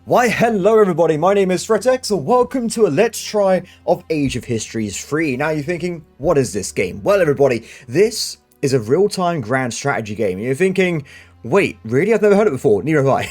Why hello everybody, my name is Threatx and welcome to a Let's Try of Age of History's 3. Now you're thinking, what is this game? Well everybody, this is a real-time grand strategy game. And you're thinking, wait, really? I've never heard it before, neither have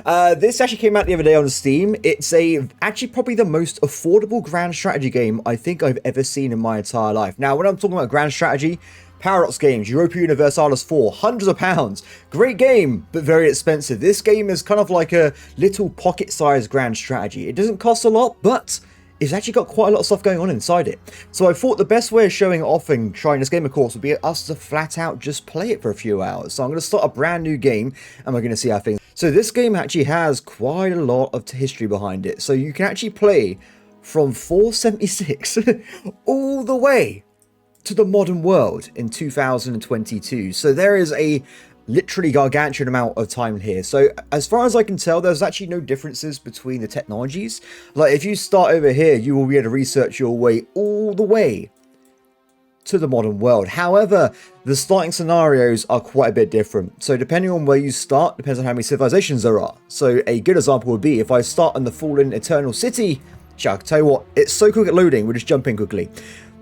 I. This actually came out the other day on Steam. It's actually probably the most affordable grand strategy game I think I've ever seen in my entire life. Now when I'm talking about grand strategy, Paradox Games, Europa Universalis 4, hundreds of pounds. Great game, but very expensive. This game is kind of like a little pocket-sized grand strategy. It doesn't cost a lot, but it's actually got quite a lot of stuff going on inside it. So I thought the best way of showing it off and trying this game, of course, would be us to flat out just play it for a few hours. So I'm going to start a brand new game, and we're going to see how things... So this game actually has quite a lot of history behind it. So you can actually play from 476 all the way to the modern world in 2022. So there is a literally gargantuan amount of time here. So as far as I can tell, there's actually no differences between the technologies. Like if you start over here, you will be able to research your way all the way to the modern world. However, the starting scenarios are quite a bit different. So depending on where you start, depends on how many civilizations there are. So a good example would be if I start in the fallen eternal city, I'll tell you what, it's so quick at loading, we'll just jump in quickly.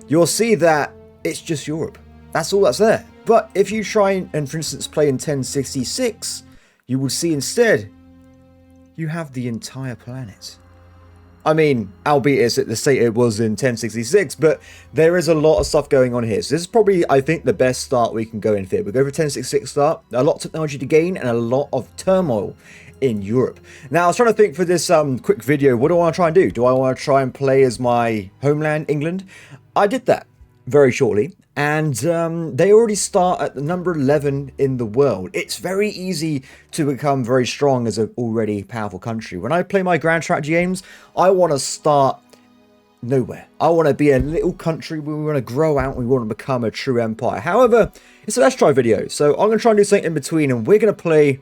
You'll see that it's just Europe. That's all that's there. But if you try and, for instance, play in 1066, you will see instead, you have the entire planet. I mean, albeit it's at the state it was in 1066, but there is a lot of stuff going on here. So this is probably, I think, the best start we can go in for. We go for 1066 start, a lot of technology to gain, and a lot of turmoil in Europe. Now, I was trying to think for this quick video, what do I want to try and do? Do I want to try and play as my homeland, England? I did that very shortly, and they already start at the number 11 in the world. It's very easy to become very strong as an already powerful country. When I play my grand strategy games, I want to start nowhere. I want to be a little country. We want to grow out. We want to become a true empire. However, it's a Let's Try video, so I'm going to try and do something in between, and we're going to play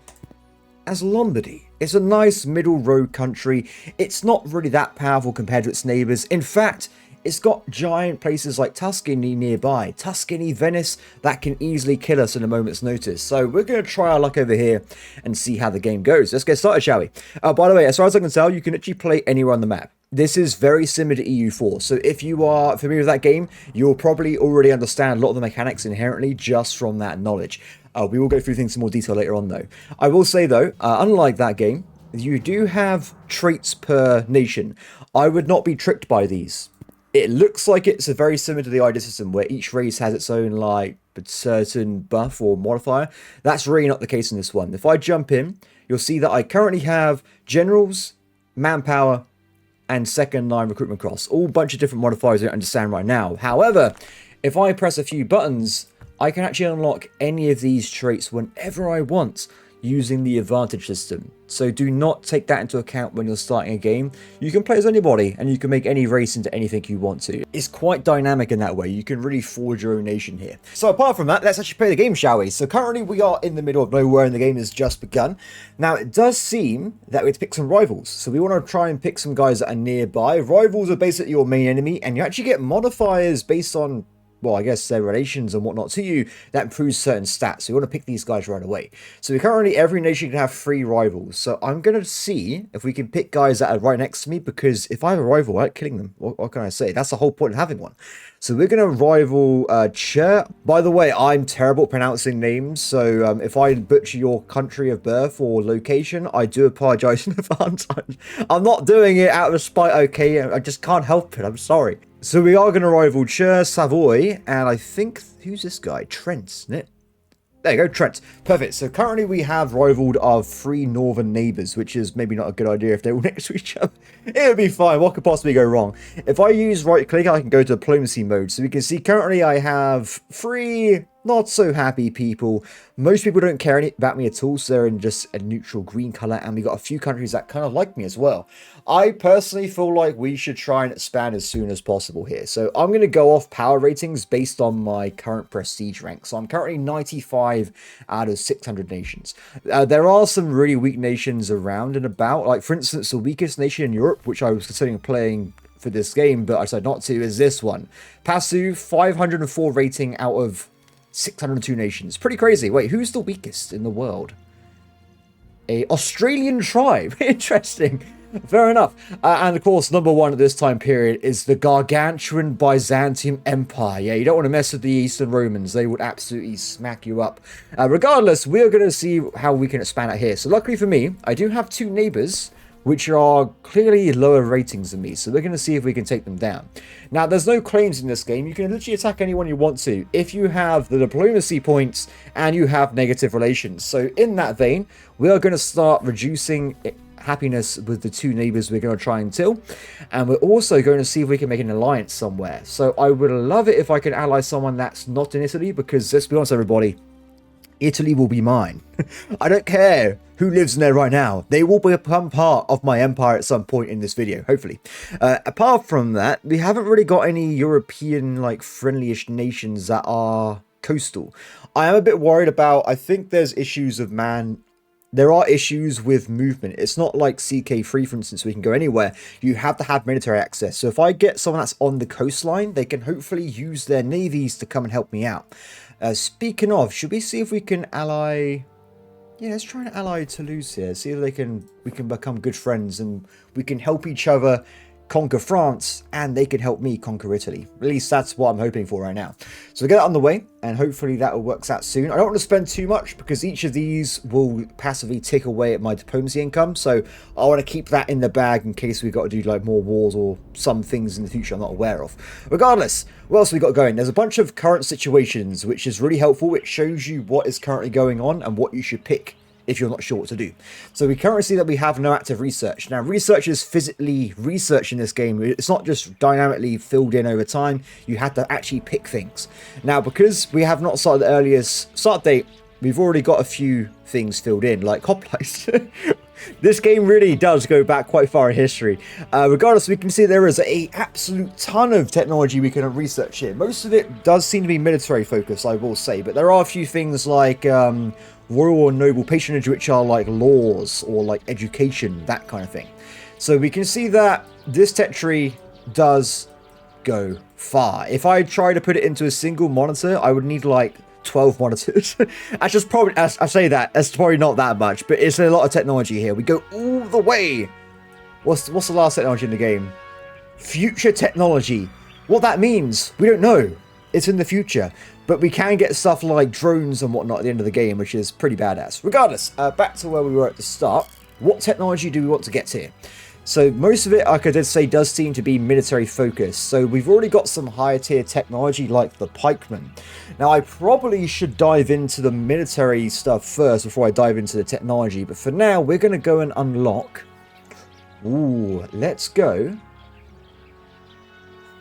as Lombardy. It's a nice middle road country. It's not really that powerful compared to its neighbors. In fact, it's got giant places like Tuscany nearby. Tuscany, Venice, that can easily kill us in a moment's notice. So we're going to try our luck over here and see how the game goes. Let's get started, shall we? By the way, as far as I can tell, you can actually play anywhere on the map. This is very similar to EU4. So if you are familiar with that game, you'll probably already understand a lot of the mechanics inherently just from that knowledge. We will go through things in more detail later on, though. I will say, though, unlike that game, you do have traits per nation. I would not be tricked by these. It looks like it's a very similar to the idea system where each race has its own like certain buff or modifier. That's really not the case in this one. If I jump in, you'll see that I currently have generals, manpower, and second line recruitment costs. All bunch of different modifiers I don't understand right now. However, if I press a few buttons, I can actually unlock any of these traits whenever I want using the advantage system. So do not take that into account when you're starting a game. You can play as anybody and you can make any race into anything you want to. It's quite dynamic in that way. You can really forge your own nation here. So apart from that, let's actually play the game, shall we? So currently we are in the middle of nowhere and the game has just begun. Now it does seem that we have to pick some rivals. So we want to try and pick some guys that are nearby. Rivals are basically your main enemy and you actually get modifiers based on, well, I guess their relations and whatnot to you that improves certain stats. So you want to pick these guys right away. So currently every nation can have 3 rivals. So I'm going to see if we can pick guys that are right next to me, because if I have a rival, I like killing them. What can I say? That's the whole point of having one. So we're going to rival Cher. By the way, I'm terrible at pronouncing names. So if I butcher your country of birth or location, I do apologize in advance. I'm not doing it out of spite, okay? I just can't help it. I'm sorry. So we are going to rival Cher, Savoy, and I think, who's this guy? Trent, isn't it? There you go, Trent. Perfect. So currently we have rivaled our 3 northern neighbours, which is maybe not a good idea if they're all next to each other. It would be fine. What could possibly go wrong? If I use right click, I can go to diplomacy mode. So we can see currently I have 3 not so happy people. Most people don't care about me at all, so they're in just a neutral green colour, and we got a few countries that kind of like me as well. I personally feel like we should try and expand as soon as possible here. So I'm going to go off power ratings based on my current prestige rank. So I'm currently 95 out of 600 nations. There are some really weak nations around and about. Like, for instance, the weakest nation in Europe, which I was considering playing for this game, but I decided not to, is this one. Pasu, 504 rating out of 602 nations. Pretty crazy. Wait, who's the weakest in the world? A Australian tribe. Interesting. Fair enough. And of course, number one at this time period is the gargantuan Byzantium Empire. Yeah, you don't want to mess with the Eastern Romans. They would absolutely smack you up. Regardless, we're going to see how we can expand out here. So luckily for me, I do have two neighbors which are clearly lower ratings than me. So we're going to see if we can take them down. Now, there's no claims in this game. You can literally attack anyone you want to if you have the diplomacy points and you have negative relations. So in that vein, we are going to start reducing happiness with the two neighbors we're going to try and till, and we're also going to see if we can make an alliance somewhere. So I would love it if I could ally someone that's not in Italy, because let's be honest, everybody, Italy will be mine. I don't care who lives in there right now. They will become part of my empire at some point in this video, hopefully. Apart from that, we haven't really got any European, like, friendly-ish nations that are coastal. I am a bit worried about, I think there's issues of there are issues with movement. It's not like CK3, for instance, we can go anywhere. You have to have military access. So if I get someone that's on the coastline, they can hopefully use their navies to come and help me out. Speaking of, should we see if we can ally... Yeah, let's try and ally Toulouse here. See if we can become good friends and we can help each other conquer France, and they can help me conquer Italy. At least that's what I'm hoping for right now. So we get that on the way, and hopefully that will work out soon. I don't want to spend too much because each of these will passively tick away at my diplomacy income, so I want to keep that in the bag in case we've got to do like more wars or some things in the future I'm not aware of. Regardless, what else have we got going? There's a bunch of current situations, which is really helpful. It shows you what is currently going on and what you should pick if you're not sure what to do. So we currently see that we have no active research. Now, research is physically research in this game. It's not just dynamically filled in over time. You had to actually pick things. Now, because we have not started the earliest start date, we've already got a few things filled in, like hoplites. This game really does go back quite far in history. Regardless, we can see there is a absolute ton of technology we can research here. Most of it does seem to be military focused, I will say, but there are a few things like royal or noble patronage, which are like laws or like education, that kind of thing. So we can see that this tech tree does go far. If I try to put it into a single monitor, I would need like 12 monitors. That's just probably, I say that, that's probably not that much, but it's a lot of technology here. We go all the way. What's the last technology in the game? Future technology. What that means, we don't know. It's in the future. But we can get stuff like drones and whatnot at the end of the game, which is pretty badass. Regardless, back to where we were at the start. What technology do we want to get here? So most of it, like I did say, does seem to be military focused. So we've already got some higher tier technology like the pikemen. Now I probably should dive into the military stuff first before I dive into the technology. But for now, we're going to go and unlock... Ooh, let's go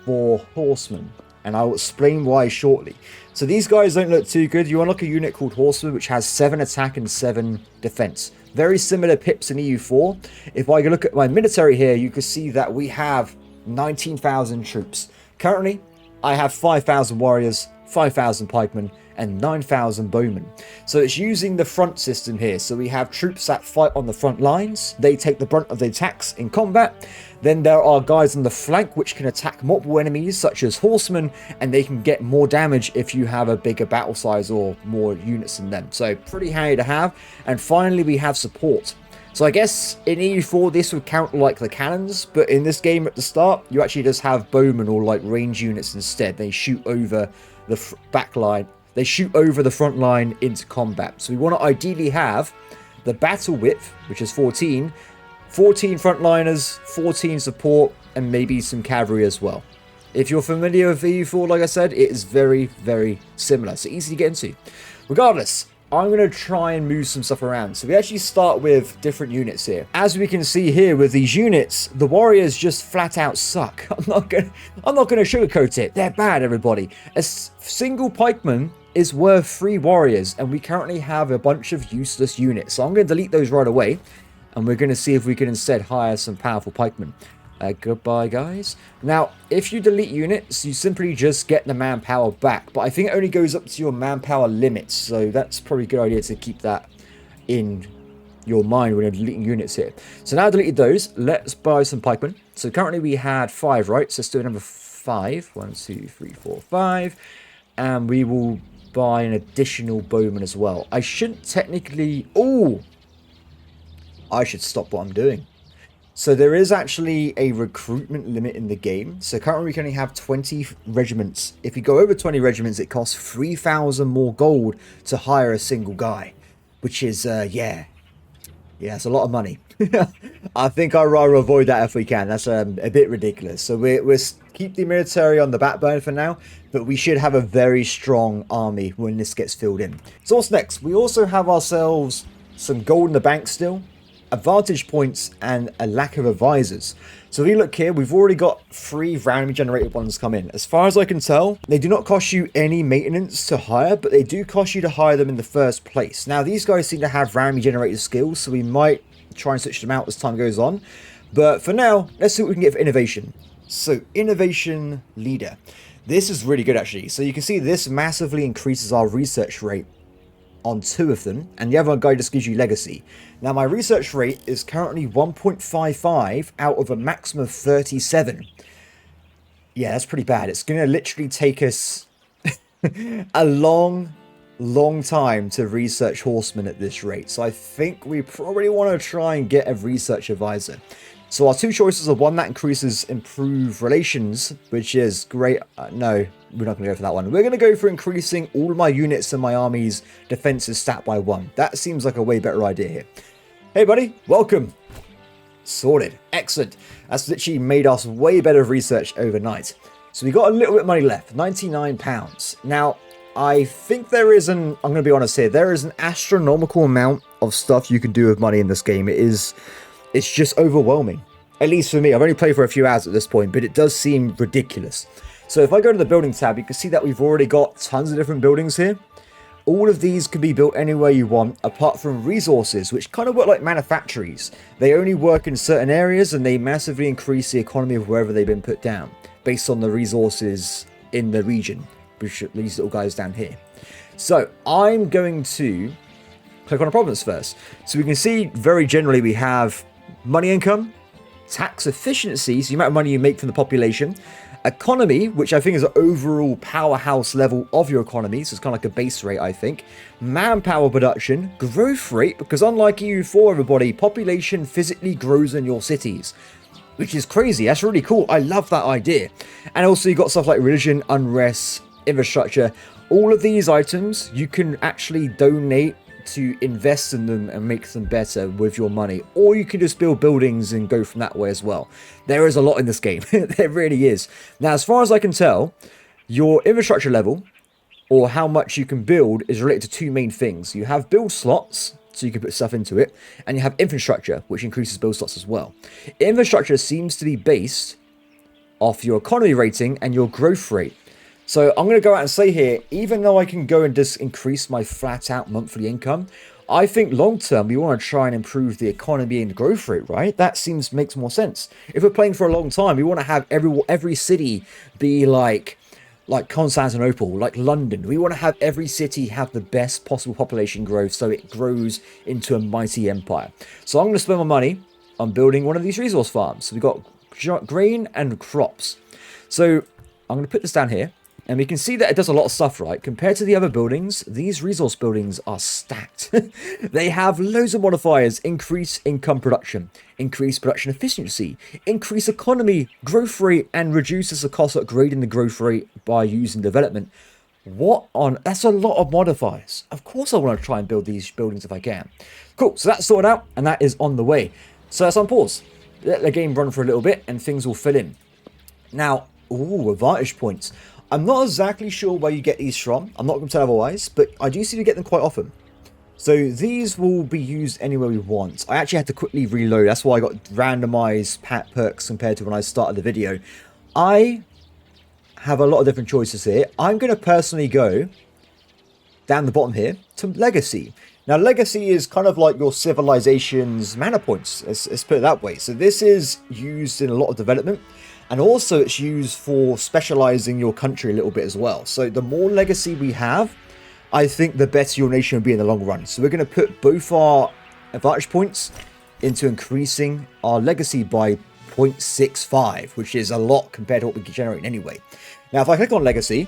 for horsemen. And I'll explain why shortly. So these guys don't look too good. You unlock a unit called Horseman, which has 7 attack and 7 defense. Very similar pips in EU4. If I look at my military here, you can see that we have 19,000 troops. Currently, I have 5,000 warriors, 5,000 pikemen, and 9,000 bowmen. So it's using the front system here. So we have troops that fight on the front lines. They take the brunt of the attacks in combat. Then there are guys on the flank which can attack multiple enemies, such as horsemen, and they can get more damage if you have a bigger battle size or more units than them. So pretty handy to have. And finally, we have support. So I guess in EU4 this would count like the cannons, but in this game at the start, you actually just have bowmen or like range units instead. They shoot over the back line. They shoot over the front line into combat. So we want to ideally have the battle width, which is 14 frontliners, 14 support, and maybe some cavalry as well. If you're familiar with EU4, like I said, it is very, very similar. So easy to get into. Regardless, I'm going to try and move some stuff around. So we actually start with different units here. As we can see here with these units, the warriors just flat out suck. I'm not going to sugarcoat it. They're bad, everybody. A single pikeman is worth 3 warriors, and we currently have a bunch of useless units. So I'm going to delete those right away, and we're going to see if we can instead hire some powerful pikemen. Goodbye, guys. Now, if you delete units, you simply just get the manpower back. But I think it only goes up to your manpower limits. So that's probably a good idea to keep that in your mind when you're deleting units here. So now I deleted those. Let's buy some pikemen. So currently we had 5, right? So let's do number 5. 1, 2, 3, 4, 5. And we will buy an additional bowman as well. I shouldn't technically... Oh! I should stop what I'm doing. So there is actually a recruitment limit in the game. So currently we can only have 20 regiments. If you go over 20 regiments, it costs 3,000 more gold to hire a single guy. Which is, yeah, it's a lot of money. I think I'd rather avoid that if we can. That's a bit ridiculous. So we're keep the military on the back burner for now, but we should have a very strong army when this gets filled in. So what's next? We also have ourselves some gold in the bank still, advantage points, and a lack of advisors. So if you look here, we've already got 3 randomly generated ones come in. As far as I can tell, they do not cost you any maintenance to hire, but they do cost you to hire them in the first place. Now, these guys seem to have randomly generated skills, so we might try and switch them out as time goes on. But for now, let's see what we can get for innovation. So, innovation leader. This is really good, actually. So you can see this massively increases our research rate on 2 of them, and the other guy just gives you legacy. Now my research rate is currently 1.55 out of a maximum of 37. Yeah, that's pretty bad. It's gonna literally take us a long time to research horsemen at this rate, so I think we probably want to try and get a research advisor. So our 2 choices are one that increases improved relations, which is great. No, we're not going to go for that one. We're going to go for increasing all of my units and my army's defenses stat by 1. That seems like a way better idea here. Hey buddy, welcome. Sorted. Excellent. That's literally made us way better research overnight. So we got a little bit of money left, £99. Now, I think there is I'm going to be honest here, there is an astronomical amount of stuff you can do with money in this game. It's just overwhelming. At least for me. I've only played for a few hours at this point, but it does seem ridiculous. So if I go to the building tab, you can see that we've already got tons of different buildings here. All of these can be built anywhere you want, apart from resources, which kind of work like manufactories. They only work in certain areas, and they massively increase the economy of wherever they've been put down, based on the resources in the region, which are these little guys down here. So I'm going to click on a province first. So we can see very generally we have money income, tax efficiency, so the amount of money you make from the population, economy, which I think is an overall powerhouse level of your economy, so it's kind of like a base rate, I think, manpower production, growth rate, because unlike EU4, everybody, population physically grows in your cities, which is crazy. That's really cool. I love that idea. And also you got stuff like religion, unrest, infrastructure. All of these items you can actually donate to invest in them and make them better with your money, or you can just build buildings and go from that way as well. There is a lot in this game. There really is. Now, as far as I can tell, your infrastructure level, or how much you can build, is related to 2 main things. You have build slots, so you can put stuff into it, and you have infrastructure, which increases build slots as well. Infrastructure seems to be based off your economy rating and your growth rate. So I'm going to go out and say here, even though I can go and just increase my flat out monthly income, I think long term we want to try and improve the economy and the growth rate, right? That makes more sense. If we're playing for a long time, we want to have every city be like Constantinople, like London. We want to have every city have the best possible population growth so it grows into a mighty empire. So I'm going to spend my money on building one of these resource farms. So we've got grain and crops. So I'm going to put this down here. And we can see that it does a lot of stuff, right? Compared to the other buildings, these resource buildings are stacked. They have loads of modifiers: increase income production, increase production efficiency, increase economy, growth rate, and reduces the cost of upgrading the growth rate by using development. That's a lot of modifiers. Of course I want to try and build these buildings if I can. Cool, so that's sorted out, and that is on the way. So that's on pause. Let the game run for a little bit, and things will fill in. Now, advantage points. I'm not exactly sure where you get these from. I'm not going to tell otherwise, but I do seem to get them quite often. So these will be used anywhere we want. I actually had to quickly reload. That's why I got randomized perks compared to when I started the video. I have a lot of different choices here. I'm going to personally go down the bottom here to legacy. Now, legacy is kind of like your civilization's mana points. Let's put it that way. So this is used in a lot of development. And also it's used for specializing your country a little bit as well. So the more legacy we have, I think the better your nation will be in the long run. So we're going to put both our advantage points into increasing our legacy by 0.65, which is a lot compared to what we can generate anyway. Now, if I click on legacy,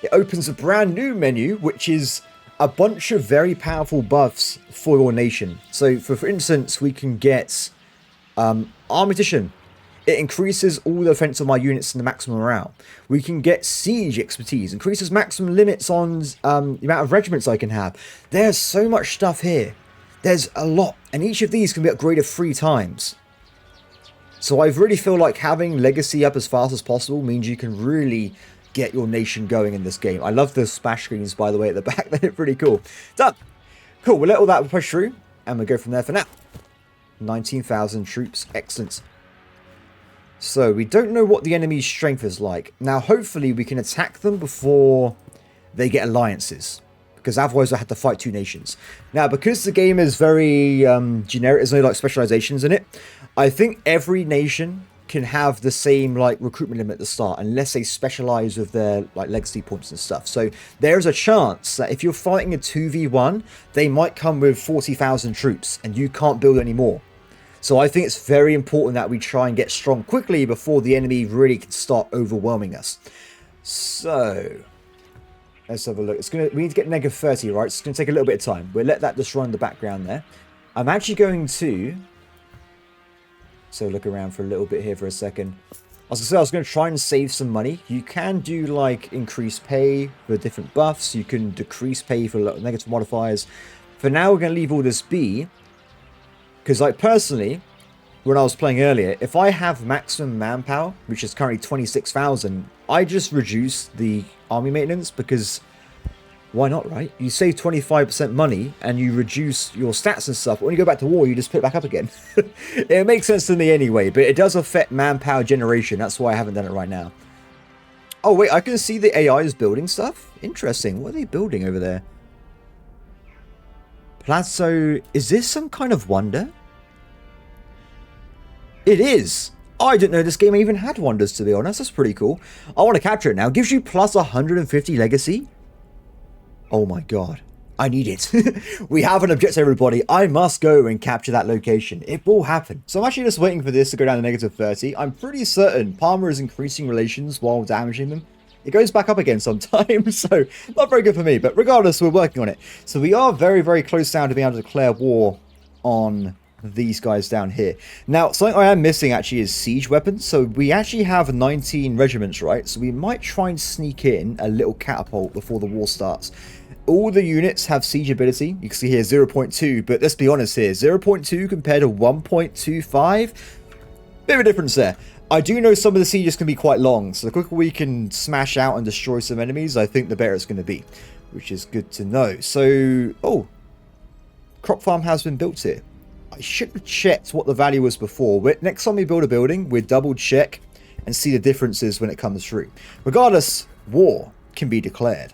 it opens a brand new menu, which is a bunch of very powerful buffs for your nation. So, for instance, we can get Armistition. It increases all the defense of my units and the maximum morale. We can get siege expertise, increases maximum limits on the amount of regiments I can have. There's so much stuff here. There's a lot, and each of these can be upgraded 3 times. So I really feel like having legacy up as fast as possible means you can really get your nation going in this game. I love the splash screens, by the way, at the back. They look pretty cool. Done. Cool, we'll let all that push through, and we'll go from there for now. 19,000 troops. Excellent. So, we don't know what the enemy's strength is like. Now, hopefully, we can attack them before they get alliances, because otherwise I have to fight 2 nations. Now, because the game is very generic, there's no like specializations in it, I think every nation can have the same like recruitment limit at the start, unless they specialize with their like legacy points and stuff. So there's a chance that if you're fighting a 2v1, they might come with 40,000 troops and you can't build any more. So I think it's very important that we try and get strong quickly before the enemy really can start overwhelming us. So let's have a look. We need to get -30, right? It's going to take a little bit of time. We'll let that just run in the background there. I'm actually going to... So look around for a little bit here for a second. I was going to try and save some money. You can do like increased pay for different buffs. You can decrease pay for negative modifiers. For now, we're going to leave all this be. Because like personally, when I was playing earlier, if I have maximum manpower, which is currently 26,000, I just reduce the army maintenance because... Why not, right? You save 25% money and you reduce your stats and stuff. But when you go back to war, you just put it back up again. It makes sense to me anyway, but it does affect manpower generation. That's why I haven't done it right now. Oh, wait, I can see the AI is building stuff? Interesting. What are they building over there? Plateau. Is this some kind of wonder? It is. I didn't know this game even had wonders, to be honest. That's pretty cool. I want to capture it now. Gives you plus 150 legacy. Oh my god. I need it. We have an objective, everybody. I must go and capture that location. It will happen. So I'm actually just waiting for this to go down to -30. I'm pretty certain Palmer is increasing relations while damaging them. It goes back up again sometimes, so not very good for me. But regardless, we're working on it. So we are very, very close down to being able to declare war on these guys down here. Now, something I am missing actually is siege weapons. So we actually have 19 regiments, right? So we might try and sneak in a little catapult before the war starts. All the units have siege ability. You can see here 0.2, but let's be honest here. 0.2 compared to 1.25. Bit of a difference there. I do know some of the sieges can be quite long, so the quicker we can smash out and destroy some enemies, I think the better it's going to be, which is good to know. So, oh, crop farm has been built here. I should have checked what the value was before. Next time we build a building, we'll double check and see the differences when it comes through. Regardless, war can be declared.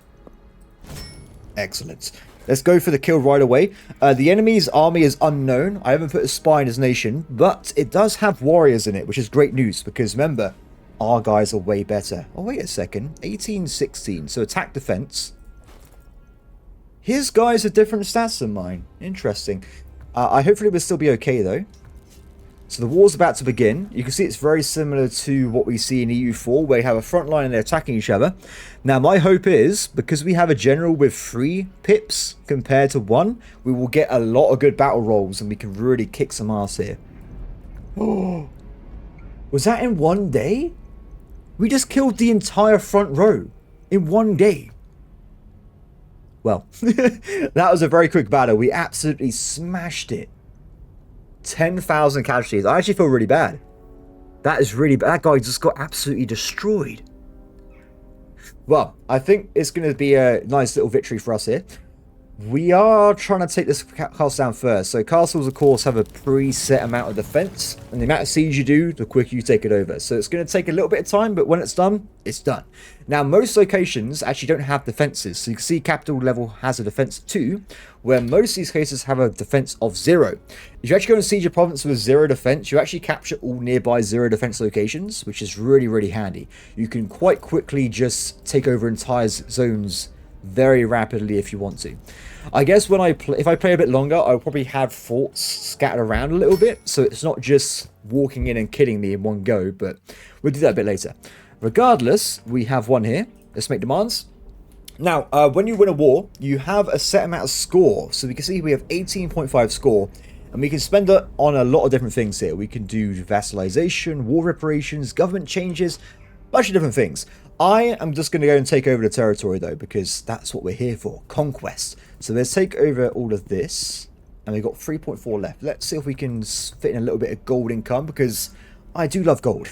Excellent. Let's go for the kill right away. The enemy's army is unknown. I haven't put a spy in his nation, but it does have warriors in it, which is great news because remember, our guys are way better. Oh, wait a second. 1816. So attack defense. His guys are different stats than mine. Interesting. I hopefully will still be okay though. So the war's about to begin. You can see it's very similar to what we see in EU4, where you have a front line and they're attacking each other. Now my hope is, because we have a general with 3 pips compared to 1, we will get a lot of good battle rolls and we can really kick some ass here. Oh, was that in one day? We just killed the entire front row in one day. Well, that was a very quick battle. We absolutely smashed it. 10,000 casualties. I actually feel really bad. That is really bad. That guy just got absolutely destroyed. Well, I think it's going to be a nice little victory for us here. We are trying to take this castle down first. So castles, of course, have a preset amount of defense. And the amount of siege you do, the quicker you take it over. So it's going to take a little bit of time, but when it's done, it's done. Now, most locations actually don't have defenses. So you can see capital level has a defense of 2, where most of these cases have a defense of 0. If you actually go and siege a province with 0 defense, you actually capture all nearby 0 defense locations, which is really, really handy. You can quite quickly just take over entire zones very rapidly if you want to. I guess when if I play a bit longer, I'll probably have forts scattered around a little bit, so it's not just walking in and killing me in one go, but we'll do that a bit later. Regardless, we have one here. Let's make demands. Now, when you win a war, you have a set amount of score. So we can see we have 18.5 score. And we can spend it on a lot of different things here. We can do vassalization, war reparations, government changes, a bunch of different things. I am just going to go and take over the territory, though, because that's what we're here for. Conquest. So let's take over all of this. And we've got 3.4 left. Let's see if we can fit in a little bit of gold income, because I do love gold.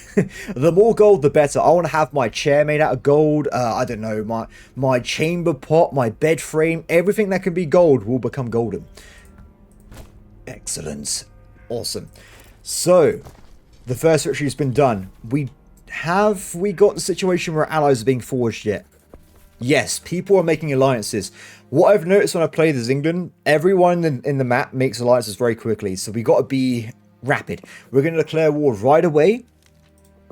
The more gold, the better. I want to have my chair made out of gold. I don't know, my chamber pot, my bed frame, everything that can be gold will become golden. Excellent. Awesome. So, the first victory has been done. Have we got the situation where allies are being forged yet? Yes, people are making alliances. What I've noticed when I play as England, everyone in the map makes alliances very quickly. So we got to be rapid. We're going to declare war right away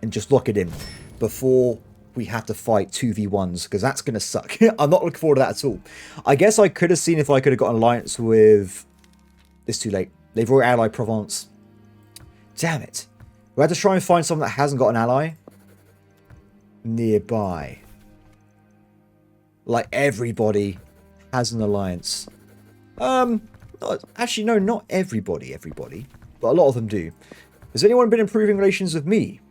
and just lock it in before we have to fight 2v1s, because that's going to suck. I'm not looking forward to that at all. I guess I could have seen if I could have got an alliance with... It's too late. They've already allied Provence. Damn it. We had to try and find someone that hasn't got an ally nearby. Like everybody has an alliance. Actually, no, not everybody, but a lot of them do. Has anyone been improving relations with me?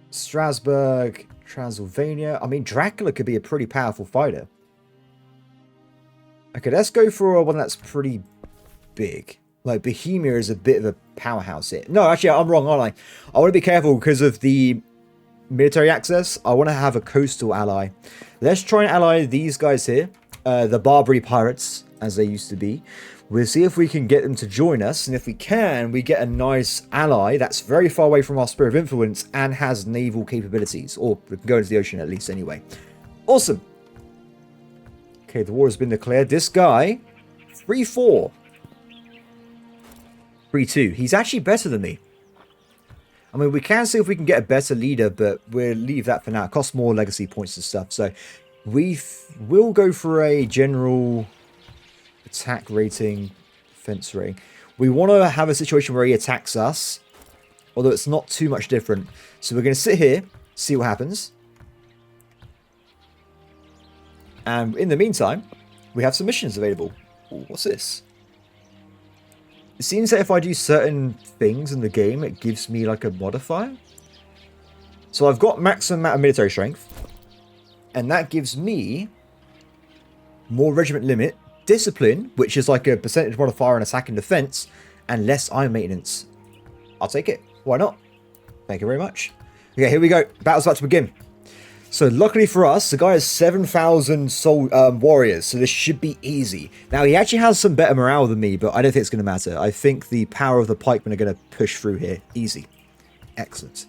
Strasbourg, Transylvania. I mean, Dracula could be a pretty powerful fighter. Okay, let's go for one that's pretty big. Like, Bohemia is a bit of a powerhouse here. No, actually, I'm wrong, aren't I? I want to be careful because of the military access. I want to have a coastal ally. Let's try and ally these guys here. The Barbary pirates, as they used to be. We'll see if we can get them to join us. And if we can, we get a nice ally that's very far away from our sphere of influence and has naval capabilities. Or we can go into the ocean at least anyway. Awesome. Okay, the war has been declared. This guy, 3-4. 3-2. He's actually better than me. I mean, we can see if we can get a better leader, but we'll leave that for now. It costs more legacy points and stuff. So we will go for a general attack rating, defense rating. We want to have a situation where he attacks us, although it's not too much different. So we're going to sit here, see what happens. And in the meantime, we have some missions available. Ooh, what's this? It seems that if I do certain things in the game, it gives me like a modifier. So I've got maximum amount of military strength. And that gives me more regiment limit, discipline, which is like a percentage modifier on attack and defense, and less iron maintenance. I'll take it. Why not? Thank you very much. Okay, here we go. Battle's about to begin. So luckily for us, the guy has 7,000 warriors, so this should be easy. Now, he actually has some better morale than me, but I don't think it's going to matter. I think the power of the pikemen are going to push through here. Easy. Excellent.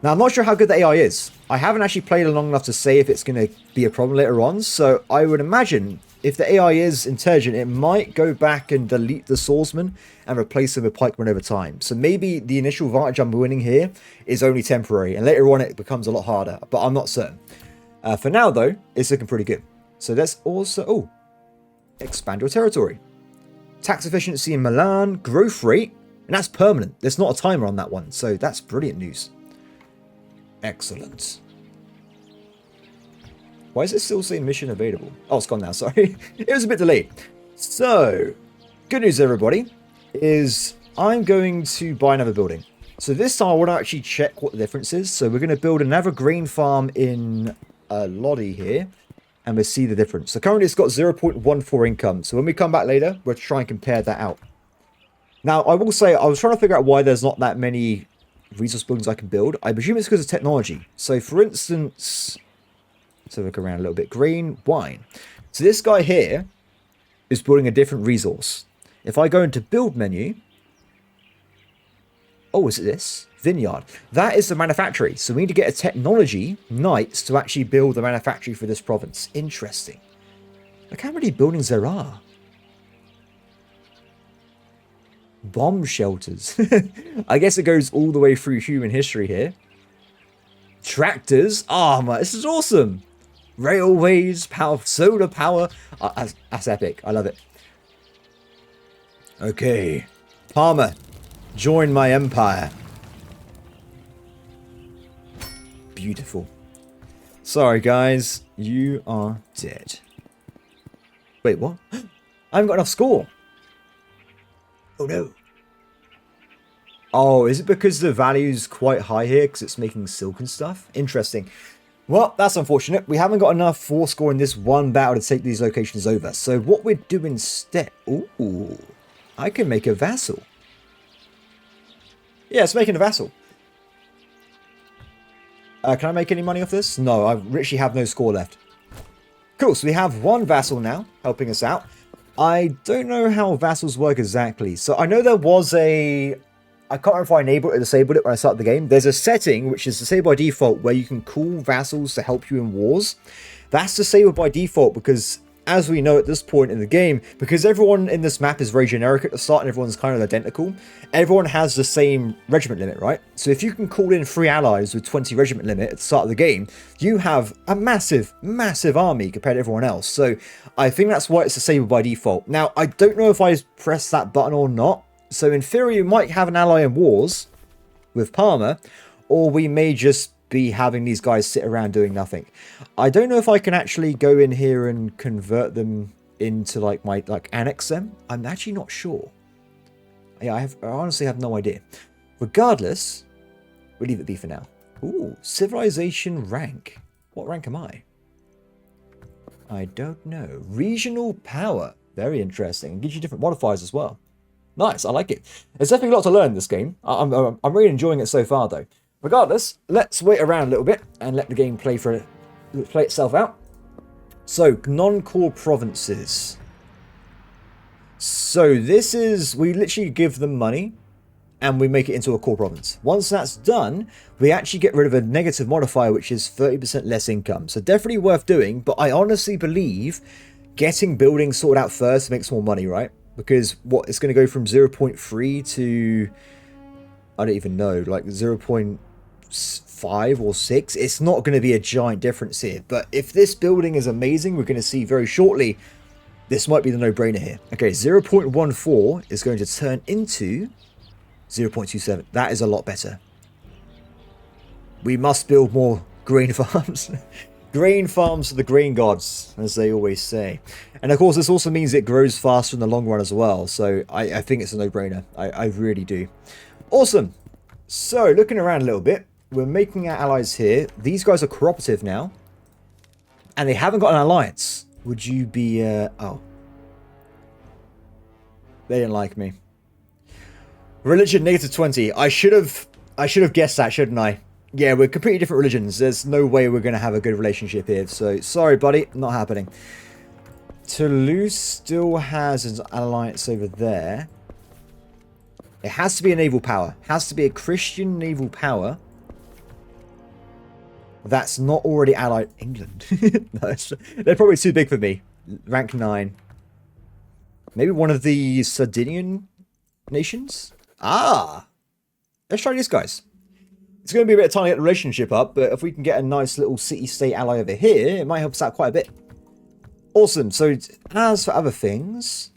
Now, I'm not sure how good the AI is. I haven't actually played it long enough to say if it's going to be a problem later on, so I would imagine if the AI is intelligent, it might go back and delete the swordsman and replace them with pikemen over time. So maybe the initial advantage I'm winning here is only temporary, and later on it becomes a lot harder, but I'm not certain. For now, though, it's looking pretty good. So let's also, expand your territory. Tax efficiency in Milan, growth rate, and that's permanent. There's not a timer on that one, so that's brilliant news. Excellent. Why is it still saying mission available? Oh, it's gone now, sorry. It was a bit delayed. So, good news, everybody, is I'm going to buy another building. So this time I want to actually check what the difference is. So we're going to build another grain farm in Lodi here, and we'll see the difference. So currently it's got 0.14 income. So when we come back later, we'll try and compare that out. Now, I will say, I was trying to figure out why there's not that many resource buildings I can build. I presume it's because of technology. So for instance... So look around a little bit. Grain, wine. So this guy here is building a different resource. If I go into build menu. Oh, is it this? Vineyard. That is the manufactory. So we need to get a technology knights to actually build the manufactory for this province. Interesting. Look how many buildings there are. Bomb shelters. I guess it goes all the way through human history here. Tractors. Oh, man, this is awesome. Railways, power, solar power. That's epic. I love it. Okay. Parma, join my empire. Beautiful. Sorry, guys. You are dead. Wait, what? I haven't got enough score. Oh, no. Oh, is it because the value's quite high here because it's making silk and stuff? Interesting. Well, that's unfortunate. We haven't got enough force score in this one battle to take these locations over. So what we'd do instead... Ooh, I can make a vassal. Yeah, it's making a vassal. Can I make any money off this? No, I literally have no score left. Cool, so we have one vassal now, helping us out. I don't know how vassals work exactly. So I know there was a... I can't remember if I enabled it or disabled it when I started the game. There's a setting, which is disabled by default, where you can call vassals to help you in wars. That's disabled by default because, as we know at this point in the game, because everyone in this map is very generic at the start and everyone's kind of identical, everyone has the same regiment limit, right? So if you can call in 3 allies with 20 regiment limit at the start of the game, you have a massive, massive army compared to everyone else. So I think that's why it's disabled by default. Now, I don't know if I press that button or not. So in theory, you might have an ally in wars with Parma, or we may just be having these guys sit around doing nothing. I don't know if I can actually go in here and convert them into annex them. I'm actually not sure. Yeah, I honestly have no idea. Regardless, we'll leave it be for now. Ooh, civilization rank. What rank am I? I don't know. Regional power. Very interesting. It gives you different modifiers as well. Nice, I like it. There's definitely a lot to learn in this game. I'm really enjoying it so far, though. Regardless, let's wait around a little bit and let the game play itself out. So, non-core provinces. So this is, we literally give them money and we make it into a core province. Once that's done, we actually get rid of a negative modifier, which is 30% less income. So definitely worth doing, but I honestly believe getting buildings sorted out first makes more money, right? Because what, it's going to go from 0.3 to, I don't even know, like 0.5 or 6. It's not going to be a giant difference here. But if this building is amazing, we're going to see very shortly, this might be the no-brainer here. Okay, 0.14 is going to turn into 0.27. That is a lot better. We must build more grain farms. Grain farms for the grain gods, as they always say. And of course, this also means it grows faster in the long run as well. So I think it's a no-brainer. I really do. Awesome. So looking around a little bit, we're making our allies here. These guys are cooperative now. And they haven't got an alliance. Would you be... oh. They didn't like me. Religion, -20. I should have guessed that, shouldn't I? Yeah, we're completely different religions. There's no way we're going to have a good relationship here. So, sorry, buddy. Not happening. Toulouse still has an alliance over there. It has to be a naval power. It has to be a Christian naval power that's not already allied. England. No, they're probably too big for me. Rank 9. Maybe one of the Sardinian nations? Ah! Let's try these guys. It's going to be a bit of time to get the relationship up, but if we can get a nice little city-state ally over here, it might help us out quite a bit. Awesome. So, as for other things...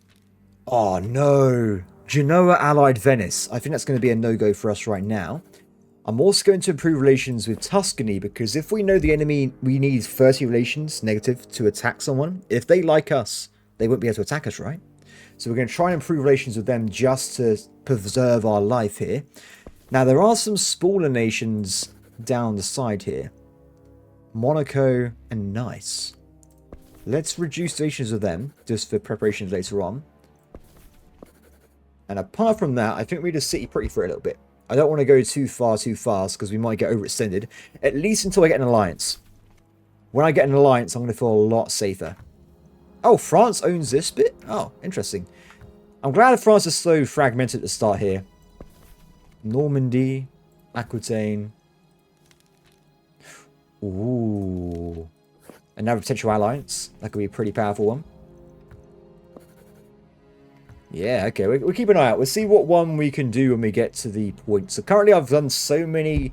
Oh, no. Genoa allied Venice. I think that's going to be a no-go for us right now. I'm also going to improve relations with Tuscany, because if we know the enemy, we need 30 relations, negative, to attack someone. If they like us, they won't be able to attack us, right? So we're going to try and improve relations with them just to preserve our life here. Now, there are some smaller nations down the side here. Monaco and Nice. Let's reduce relations with them, just for preparations later on. And apart from that, I think we just city pretty for a little bit. I don't want to go too far too fast, because we might get overextended. At least until I get an alliance. When I get an alliance, I'm going to feel a lot safer. Oh, France owns this bit? Oh, interesting. I'm glad France is so fragmented at the start here. Normandy, Aquitaine. Ooh. Another potential alliance. That could be a pretty powerful one. Yeah, okay. We'll keep an eye out. We'll see what one we can do when we get to the point. So currently I've done so many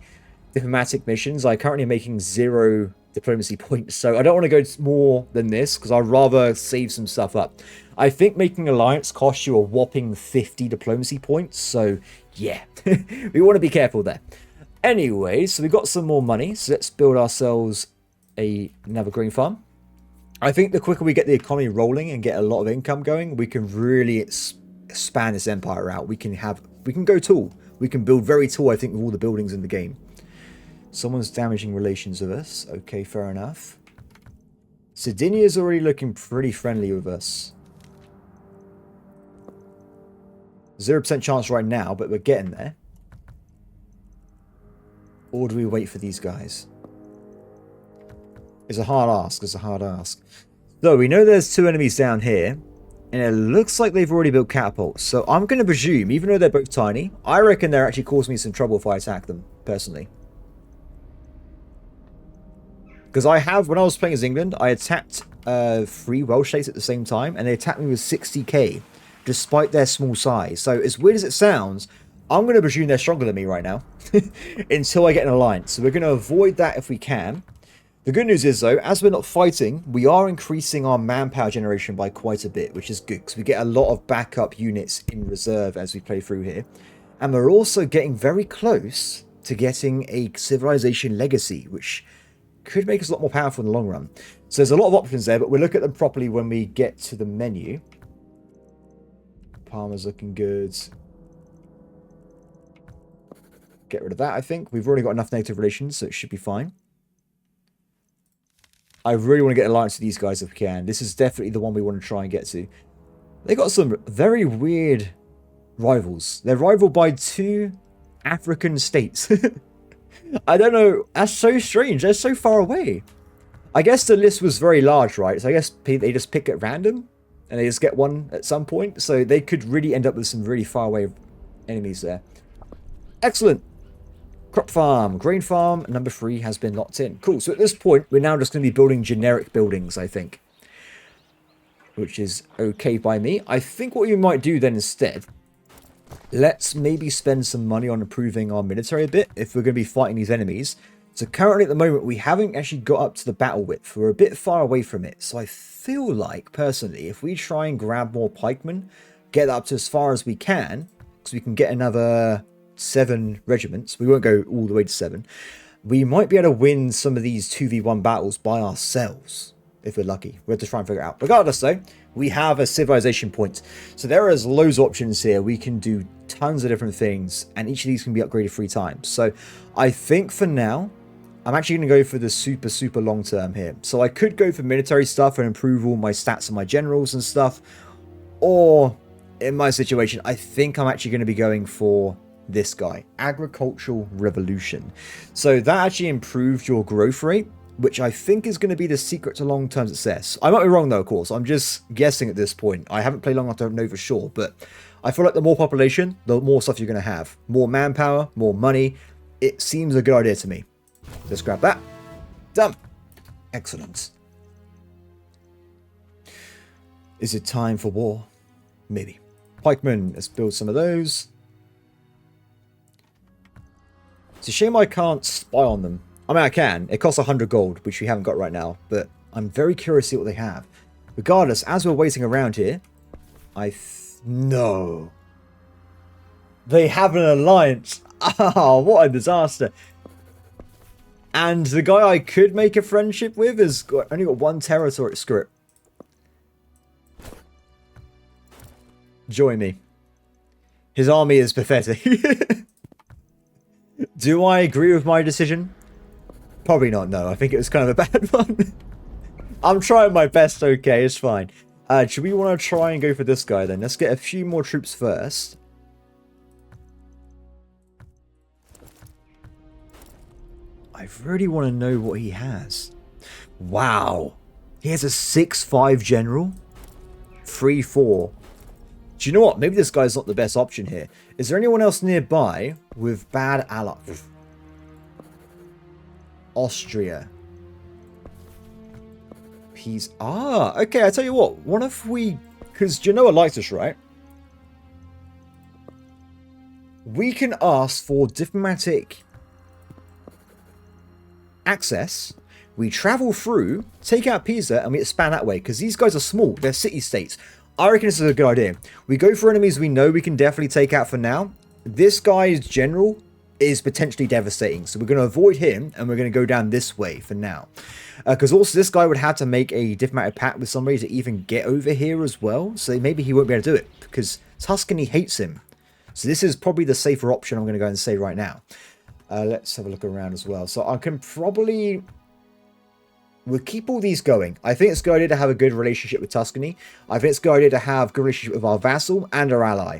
diplomatic missions. I'm currently making 0 diplomacy points. So I don't want to go more than this, because I'd rather save some stuff up. I think making alliance costs you a whopping 50 diplomacy points. So yeah, we want to be careful there. Anyway, so we've got some more money. So let's build ourselves another green farm. I think the quicker we get the economy rolling and get a lot of income going, we can really expand this empire out. We can go tall. We can build very tall, I think, with all the buildings in the game. Someone's damaging relations with us. Okay, fair enough. Sardinia's already looking pretty friendly with us. 0% chance right now, but we're getting there. Or do we wait for these guys? It's a hard ask. It's a hard ask. So we know there's 2 enemies down here. And it looks like they've already built catapults. So I'm going to presume, even though they're both tiny, I reckon they're actually causing me some trouble if I attack them, personally. Because when I was playing as England, I attacked 3 Welsh states at the same time. And they attacked me with 60k, despite their small size. So as weird as it sounds, I'm going to presume they're stronger than me right now. Until I get an alliance. So we're going to avoid that if we can. The good news is, though, as we're not fighting, we are increasing our manpower generation by quite a bit, which is good, because we get a lot of backup units in reserve as we play through here. And we're also getting very close to getting a civilization legacy, which could make us a lot more powerful in the long run. So there's a lot of options there, but we'll look at them properly when we get to the menu. Palmer's looking good. Get rid of that, I think. We've already got enough negative relations, so it should be fine. I really want to get an alliance with these guys if we can. This is definitely the one we want to try and get to. They got some very weird rivals. They're rivaled by 2 African states. I don't know. That's so strange. They're so far away. I guess the list was very large, right? So I guess they just pick at random. And they just get one at some point. So they could really end up with some really far away enemies there. Excellent. Crop farm, grain farm, number 3 has been locked in. Cool, so at this point, we're now just going to be building generic buildings, I think. Which is okay by me. I think what we might do then instead, let's maybe spend some money on improving our military a bit if we're going to be fighting these enemies. So currently at the moment, we haven't actually got up to the battle width. We're a bit far away from it. So I feel like, personally, if we try and grab more pikemen, get that up to as far as we can, because we can get another 7 regiments. We won't go all the way to 7. We might be able to win some of these 2v1 battles by ourselves, if we're lucky. We have to try and figure it out. Regardless, though, we have a civilization point. So there is loads of options here. We can do tons of different things, and each of these can be upgraded 3 times. So I think for now, I'm actually going to go for the super long term here. So I could go for military stuff and improve all my stats and my generals and stuff. Or, in my situation, I think I'm actually going to be going for this guy, agricultural revolution. So that actually improved your growth rate, which I think is going to be the secret to long-term success. I might be wrong though, of course. I'm just guessing at this point. I haven't played long enough to know for sure, but I feel like the more population, the more stuff you're going to have. More manpower, more money. It seems a good idea to me. Let's grab that. Done. Excellent. Is it time for war? Maybe. Pikemen, let's build some of those. It's a shame I can't spy on them. I mean, I can. It costs 100 gold, which we haven't got right now. But I'm very curious to see what they have. Regardless, as we're waiting around here, no. They have an alliance. Ah, what a disaster. And the guy I could make a friendship with has only got 1 territory. Screw it. Join me. His army is pathetic. Do I agree with my decision? Probably not, no. I think it was kind of a bad one. I'm trying my best, okay, it's fine. Should we want to try and go for this guy then? Let's get a few more troops first. I really want to know what he has. Wow. He has a 6-5 general. 3-4. Do you know what? Maybe this guy's not the best option here. Is there anyone else nearby with bad allies? Austria. He's... Ah, okay, I tell you what. What if we... Because Genoa likes us, right? We can ask for diplomatic access. We travel through, take out Pisa, and we expand that way. Because these guys are small. They're city-states. I reckon this is a good idea. We go for enemies we know we can definitely take out for now. This guy's general is potentially devastating. So we're going to avoid him, and we're going to go down this way for now. Because also this guy would have to make a diplomatic pact with somebody to even get over here as well. So maybe he won't be able to do it, because Tuscany hates him. So this is probably the safer option I'm going to go and say right now. Let's have a look around as well. So I can probably... We'll keep all these going. I think it's a good idea to have a good relationship with Tuscany. I think it's a good idea to have a good relationship with our vassal and our ally.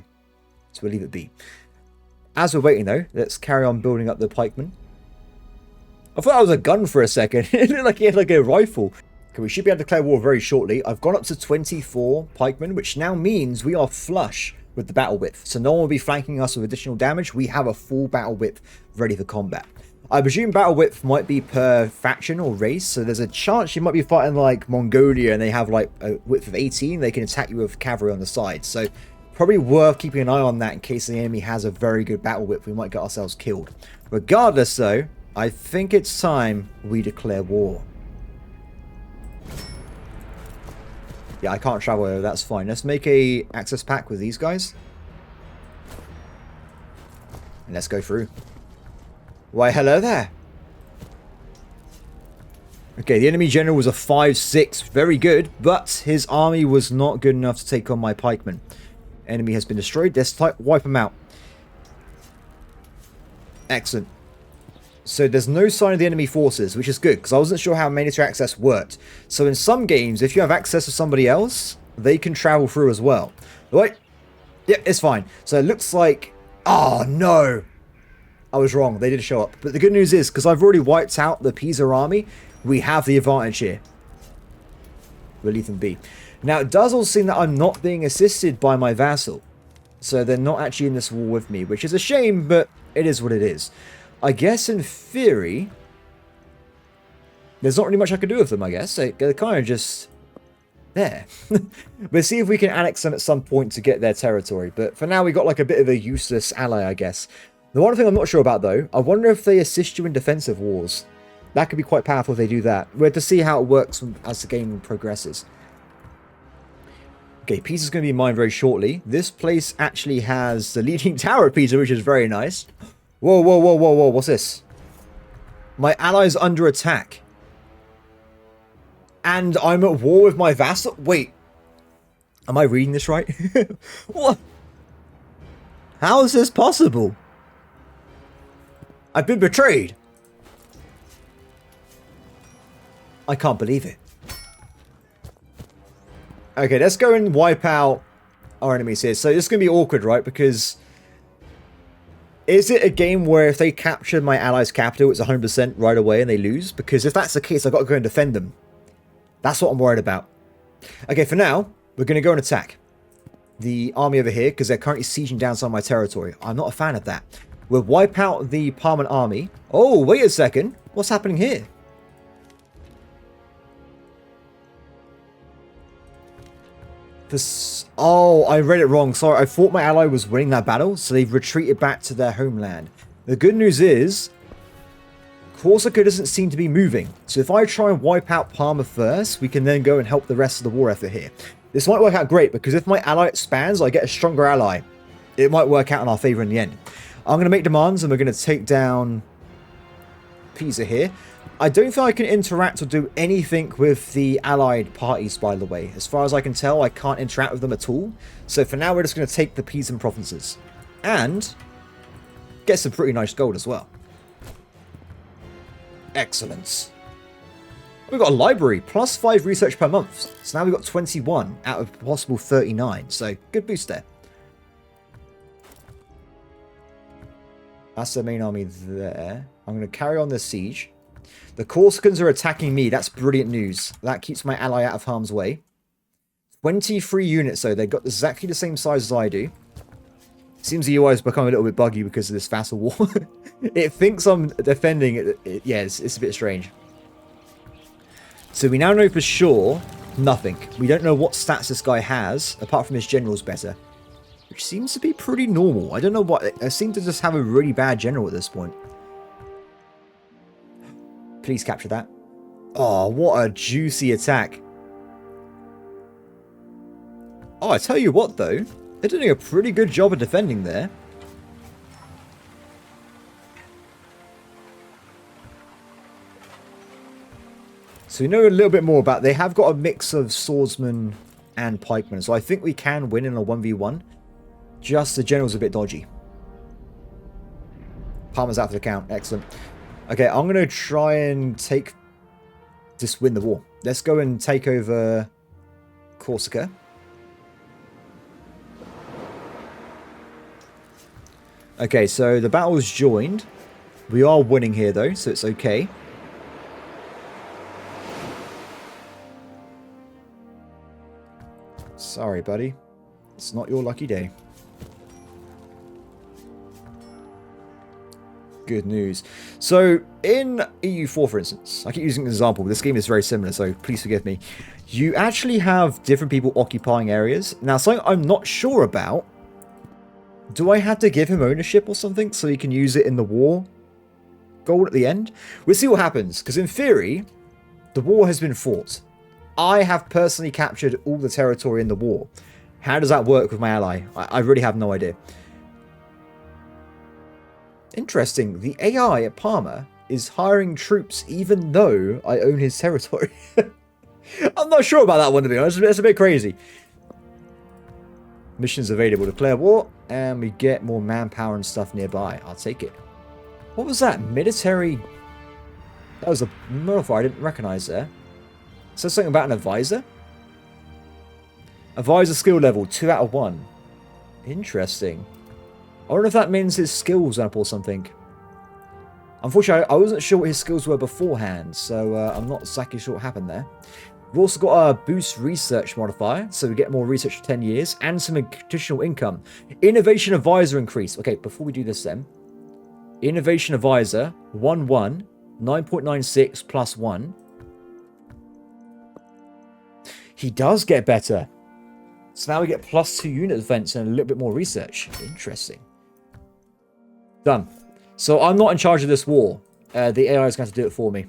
So we'll leave it be. As we're waiting, though, let's carry on building up the pikemen. I thought that was a gun for a second. It looked like he had like a rifle. Okay, we should be able to declare war very shortly. I've gone up to 24 pikemen, which now means we are flush with the battle width. So no one will be flanking us with additional damage. We have a full battle width ready for combat. I presume battle width might be per faction or race. So there's a chance you might be fighting like Mongolia and they have like a width of 18. They can attack you with cavalry on the side. So probably worth keeping an eye on that in case the enemy has a very good battle width. We might get ourselves killed. Regardless, though, I think it's time we declare war. Yeah, I can't travel over. That's fine. Let's make a access pack with these guys. And let's go through. Why, hello there. Okay, the enemy general was a 5-6. Very good. But his army was not good enough to take on my pikemen. Enemy has been destroyed. Let's wipe him out. Excellent. So there's no sign of the enemy forces, which is good, because I wasn't sure how military access worked. So in some games, if you have access to somebody else, they can travel through as well. Right? Yep, it's fine. So it looks like... Oh, no! I was wrong. They did show up. But the good news is, because I've already wiped out the Pisa army, we have the advantage here. We'll leave them be. Now, it does also seem that I'm not being assisted by my vassal. So they're not actually in this war with me, which is a shame, but it is what it is. I guess in theory, there's not really much I can do with them, I guess. They're kind of just there. We'll see if we can annex them at some point to get their territory. But for now, we got like a bit of a useless ally, I guess. The one thing I'm not sure about, though, I wonder if they assist you in defensive wars. That could be quite powerful if they do that. We're to see how it works as the game progresses. Okay, Pisa's going to be mine very shortly. This place actually has the leading tower of Pisa, which is very nice. Whoa, whoa, whoa, whoa, whoa, what's this? My ally's under attack. And I'm at war with my vassal? Wait. Am I reading this right? What? How is this possible? I've been betrayed. I can't believe it. Okay, let's go and wipe out our enemies here. So this is going to be awkward, right? Because... Is it a game where if they capture my ally's capital, it's 100% right away and they lose? Because if that's the case, I've got to go and defend them. That's what I'm worried about. Okay, for now, we're going to go and attack the army over here because they're currently sieging down some of my territory. I'm not a fan of that. We'll wipe out the Parman army. Oh, wait a second. What's happening here? Oh, I read it wrong. Sorry, I thought my ally was winning that battle, so they've retreated back to their homeland. The good news is, Corsica doesn't seem to be moving. So if I try and wipe out Parma first, we can then go and help the rest of the war effort here. This might work out great, because if my ally expands, I get a stronger ally. It might work out in our favor in the end. I'm going to make demands, and we're going to take down Pisa here. I don't think I can interact or do anything with the allied parties, by the way. As far as I can tell, I can't interact with them at all. So for now, we're just going to take the Pisan provinces. And get some pretty nice gold as well. Excellence. We've got a library, plus 5 research per month. So now we've got 21 out of possible 39. So good boost there. That's the main army there. I'm going to carry on this siege. The Corsicans are attacking me. That's brilliant news. That keeps my ally out of harm's way. 23 units, though. They've got exactly the same size as I do. Seems the UI has become a little bit buggy because of this vassal war. It thinks I'm defending it. Yeah, it's a bit strange. So we now know for sure nothing. We don't know what stats this guy has, apart from his general's better. Which seems to be pretty normal. I don't know what... I seem to just have a really bad general at this point. Please capture that. Oh, what a juicy attack. Oh, I tell you what, though. They're doing a pretty good job of defending there. So we know a little bit more about... They have got a mix of swordsmen and pikemen. So I think we can win in a 1v1. Just the general's a bit dodgy. Parma's out for the count. Excellent. Okay, I'm going to try and just win the war. Let's go and take over Corsica. Okay, so the battle's joined. We are winning here, though, so it's okay. Sorry, buddy. It's not your lucky day. Good news. So, in EU4, for instance, I keep using an example, but this game is very similar, so please forgive me. You actually have different people occupying areas. Now, something I'm not sure about, do I have to give him ownership or something so he can use it in the war gold at the end? We'll see what happens, because in theory, the war has been fought. I have personally captured all the territory in the war. How does that work with my ally? I really have no idea. Interesting. The AI at Parma is hiring troops even though I own his territory. I'm not sure about that one, to be honest. It's a bit crazy. Missions available. Declare war. And we get more manpower and stuff nearby. I'll take it. What was that? Military... That was a modifier I didn't recognize there. So something about an advisor? Advisor skill level, 2 out of 1. Interesting. I wonder if that means his skills up or something. Unfortunately, I wasn't sure what his skills were beforehand, so I'm not exactly sure what happened there. We've also got a boost research modifier, so we get more research for 10 years, and some additional income. Innovation advisor increase. Okay, before we do this then. Innovation advisor, 1-1, 9.96 plus 1. He does get better. So now we get +2 unit defense and a little bit more research. Interesting. Done. So I'm not in charge of this war. The AI is going to do it for me.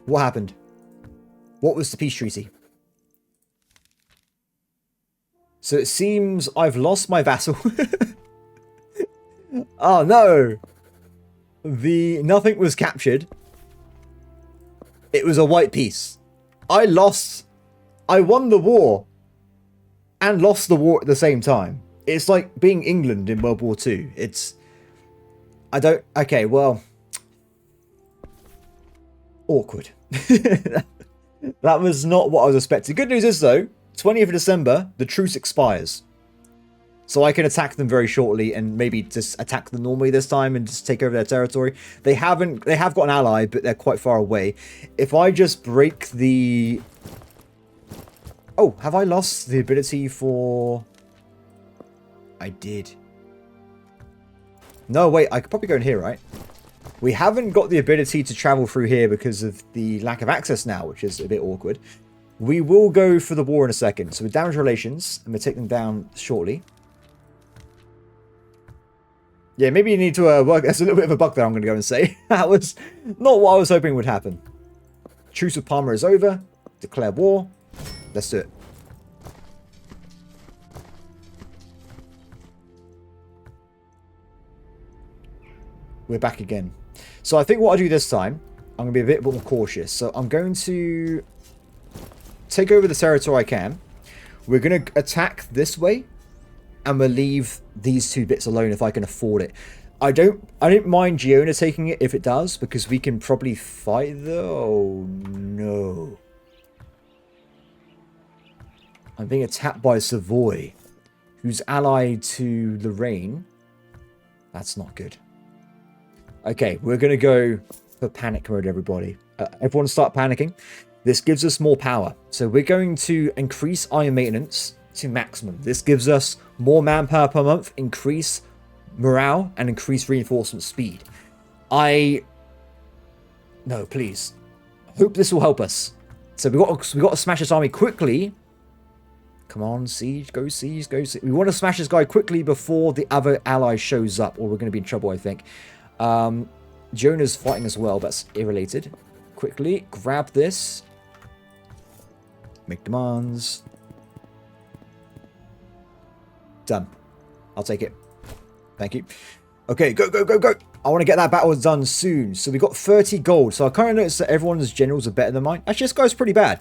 What happened? What was the peace treaty? So it seems I've lost my vassal. Oh no! Nothing was captured. It was a white peace. I won the war and lost the war at the same time. It's like being England in World War II. Okay, well, awkward. That was not what I was expecting. Good news is though, 20th of December, the truce expires. So I can attack them very shortly and maybe just attack them normally this time and just take over their territory. They have got an ally, but they're quite far away. If I just break the... Oh, have I lost the ability for... I did. No, wait, I could probably go in here, right? We haven't got the ability to travel through here because of the lack of access now, which is a bit awkward. We will go for the war in a second. So with damage relations, I'm going to take them down shortly. Yeah, maybe you need to work... There's a little bit of a bug there, I'm going to go and say. That was not what I was hoping would happen. Truce with Parma is over. Declare war. Let's do it. We're back again. So I think what I do this time, I'm going to be a bit more cautious. So I'm going to take over the territory I can. We're going to attack this way. And we'll leave these 2 bits alone if I can afford it. I don't mind Giona taking it if it does, because we can probably fight though. Oh no. I'm being attacked by Savoy, who's allied to Lorraine. That's not good. Okay, we're going to go for panic mode, everybody. Everyone start panicking. This gives us more power. So we're going to increase iron maintenance to maximum. This gives us more manpower per month, increase morale, and increase reinforcement speed. No, please. Hope this will help us. So we got to smash this army quickly. Come on, siege, go siege, go siege. We want to smash this guy quickly before the other ally shows up, or we're going to be in trouble, I think. Jonah's fighting as well. That's irrelated. Quickly, grab this. Make demands. Done. I'll take it. Thank you. Okay, go, go, go, go. I want to get that battle done soon. So we got 30 gold. So I kind of noticed that everyone's generals are better than mine. Actually, this guy's pretty bad.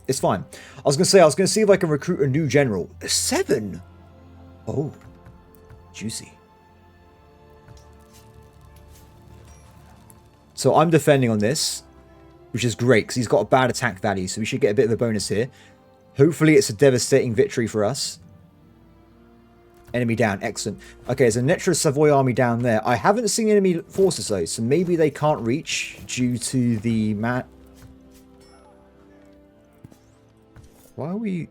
It's fine. I was going to see if I can recruit a new general. 7. Oh, juicy. So I'm defending on this, which is great because he's got a bad attack value. So we should get a bit of a bonus here. Hopefully it's a devastating victory for us. Enemy down. Excellent. Okay, there's a Netra Savoy army down there. I haven't seen enemy forces though, so maybe they can't reach due to the mat. Why are we...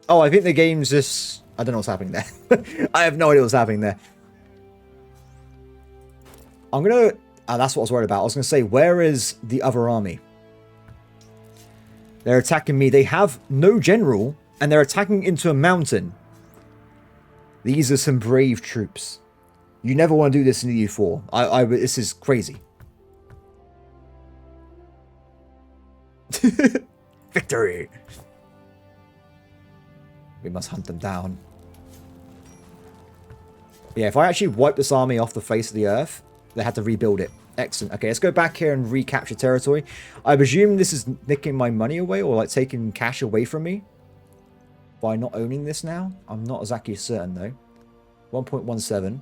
Oh, I think the game's just... I don't know what's happening there. I have no idea what's happening there. I'm going to... Oh, that's what I was worried about. I was going to say, where is the other army? They're attacking me. They have no general, and they're attacking into a mountain. These are some brave troops. You never want to do this in the U4. This is crazy. Victory! We must hunt them down. Yeah, if I actually wipe this army off the face of the earth, they had to rebuild it. Excellent. Okay, let's go back here and recapture territory. I presume this is nicking my money away or like taking cash away from me by not owning this now. I'm not exactly certain though. 1.17.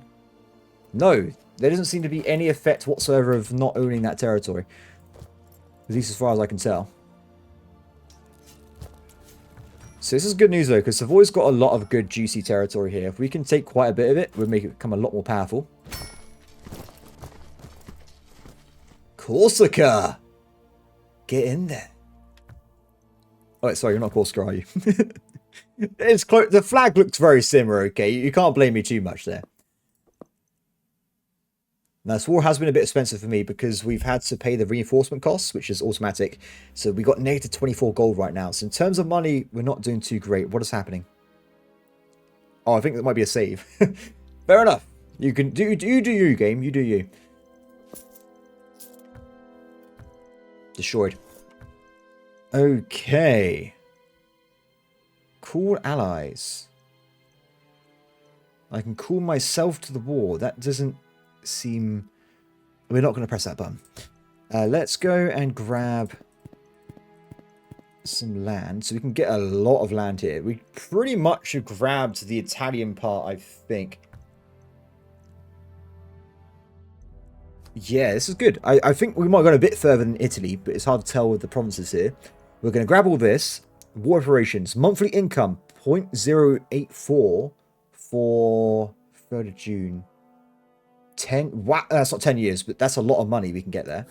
No, there doesn't seem to be any effect whatsoever of not owning that territory. At least as far as I can tell. So this is good news though, because Savoy's got a lot of good juicy territory here. If we can take quite a bit of it, we'll make it become a lot more powerful. Corsica! Get in there. Oh, sorry, you're not Corsica, are you? It's close. The flag looks very similar, okay? You can't blame me too much there. Now, this war has been a bit expensive for me because we've had to pay the reinforcement costs, which is automatic. So we got negative 24 gold right now. So in terms of money, we're not doing too great. What is happening? Oh, I think that might be a save. Fair enough. You can do you, game. You do you. Destroyed. Okay. Call allies. I can call myself to the war. That doesn't seem... We're not going to press that button. Let's go and grab some land. So we can get a lot of land here. We pretty much have grabbed the Italian part, I think. Yeah, this is good. I think we might have gone a bit further than Italy, but it's hard to tell with the provinces here. We're going to grab all this. War operations. Monthly income, 0.084 for 3rd of June. 10... Wow, that's not 10 years, but that's a lot of money we can get there.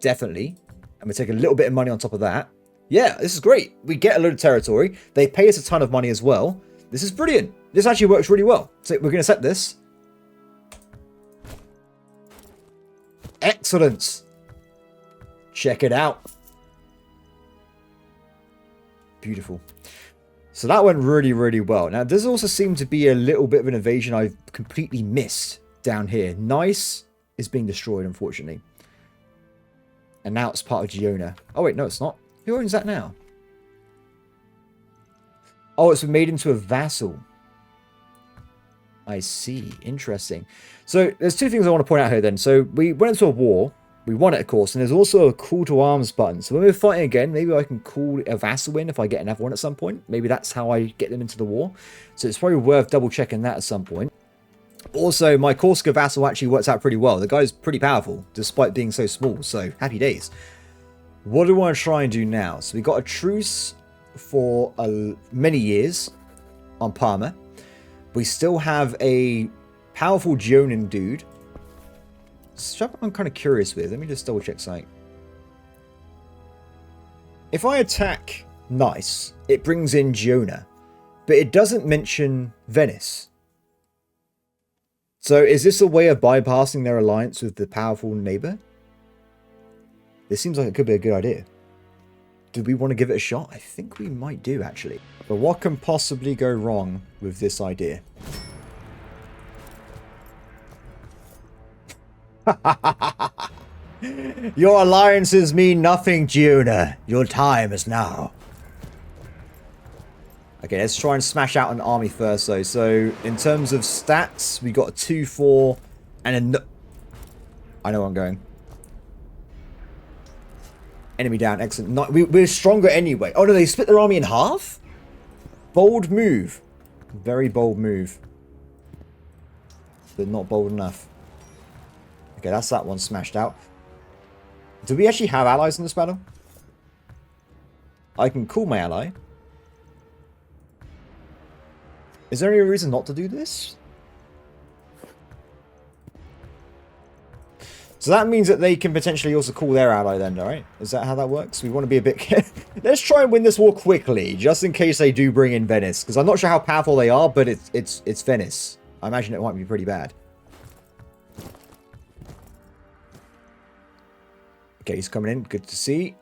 Definitely. And we take a little bit of money on top of that. Yeah, this is great. We get a load of territory. They pay us a ton of money as well. This is brilliant. This actually works really well. So we're going to set this. Excellent. Check it out. Beautiful. So that went really, really well. Now, there's also seemed to be a little bit of an invasion I've completely missed down here. Nice is being destroyed, unfortunately. And now it's part of Giona. Oh, wait, no, it's not. Who owns that now? Oh, it's been made into a vassal. I see. Interesting. So there's two things I want to point out here then. So we went into a war. We won it, of course. And there's also a call to arms button. So when we're fighting again, maybe I can call a vassal in if I get another one at some point. Maybe that's how I get them into the war. So it's probably worth double checking that at some point. Also, my Corsica vassal actually works out pretty well. The guy's pretty powerful, despite being so small. So happy days. What do I want to try and do now? So we got a truce for many years on Parma. We still have a powerful Gionan dude. Something I'm kind of curious with. Let me just double check something. If I attack Nice, it brings in Giona. But it doesn't mention Venice. So is this a way of bypassing their alliance with the powerful neighbor? This seems like it could be a good idea. Do we want to give it a shot? I think we might do, actually. But what can possibly go wrong with this idea? Your alliances mean nothing, Giona. Your time is now. Okay, let's try and smash out an army first, though. So, in terms of stats, we got a 2-4 And then... No, I know where I'm going. Enemy down. Excellent. Not, we're stronger anyway. Oh, no, they split their army in half? Bold move. Very bold move. But not bold enough. Okay, that's that one smashed out. Do we actually have allies in this battle? I can call my ally. Is there any reason not to do this? So that means that they can potentially also call their ally then, right? Is that how that works? We want to be a bit... Let's try and win this war quickly, just in case they do bring in Venice. Because I'm not sure how powerful they are, but it's Venice. I imagine it might be pretty bad. Okay, he's coming in. Good to see.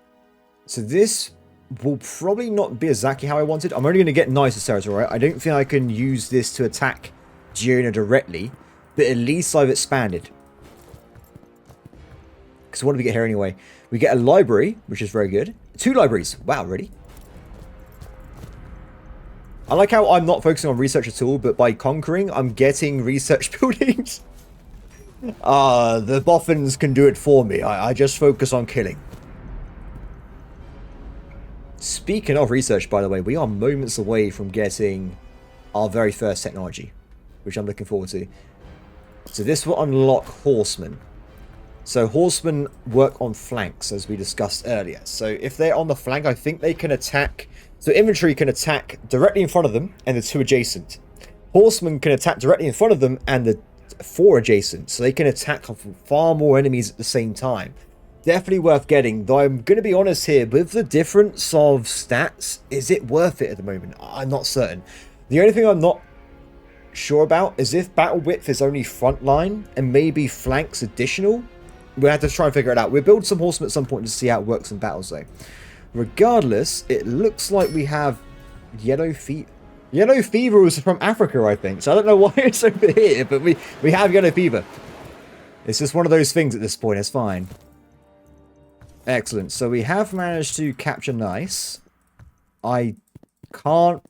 So this will probably not be exactly how I wanted. I'm only going to get nicer territory, right? I don't think I can use this to attack Girona directly, but at least I've expanded. Because what do we get here anyway? We get a library, which is very good. 2 libraries. Wow, really? I like how I'm not focusing on research at all, but by conquering, I'm getting research buildings. The boffins can do it for me. I just focus on killing. Speaking of research, by the way, we are moments away from getting our very first technology, which I'm looking forward to. So this will unlock horsemen. So horsemen work on flanks, as we discussed earlier. So if they're on the flank, I think they can attack... So infantry can attack directly in front of them and the 2 adjacent. Horsemen can attack directly in front of them and the 4 adjacent. So they can attack far more enemies at the same time. Definitely worth getting, though I'm going to be honest here, with the difference of stats, is it worth it at the moment? I'm not certain. The only thing I'm not sure about is if battle width is only front line and maybe flanks additional. We'll have to try and figure it out. We'll build some horsemen at some point to see how it works in battles, though. Regardless, it looks like we have yellow fever. Yellow fever was from Africa, I think. So I don't know why it's over here, but we have yellow fever. It's just one of those things at this point. It's fine. Excellent. So we have managed to capture Nice. I can't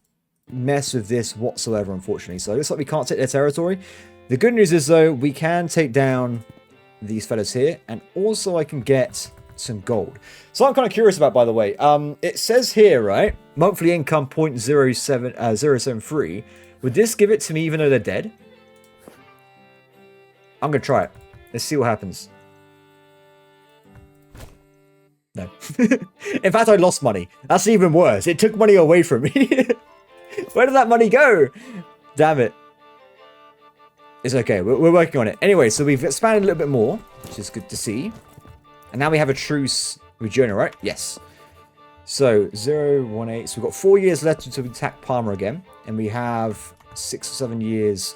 mess with this whatsoever, unfortunately. So it looks like we can't take their territory. The good news is, though, we can take down these fellas here, and also I can get some gold. So I'm kind of curious about, by the way, it says here, right, monthly income 0.073. Would this give it to me even though they're dead? I'm gonna try it. Let's see what happens. No. In fact, I lost money. That's even worse. It took money away from me. Where did that money go? Damn it. It's okay. We're working on it. Anyway, so we've expanded a little bit more, which is good to see. And now we have a truce with Girona, right? Yes. So, 018. So we've got 4 years left until we attack Parma again. And we have 6 or 7 years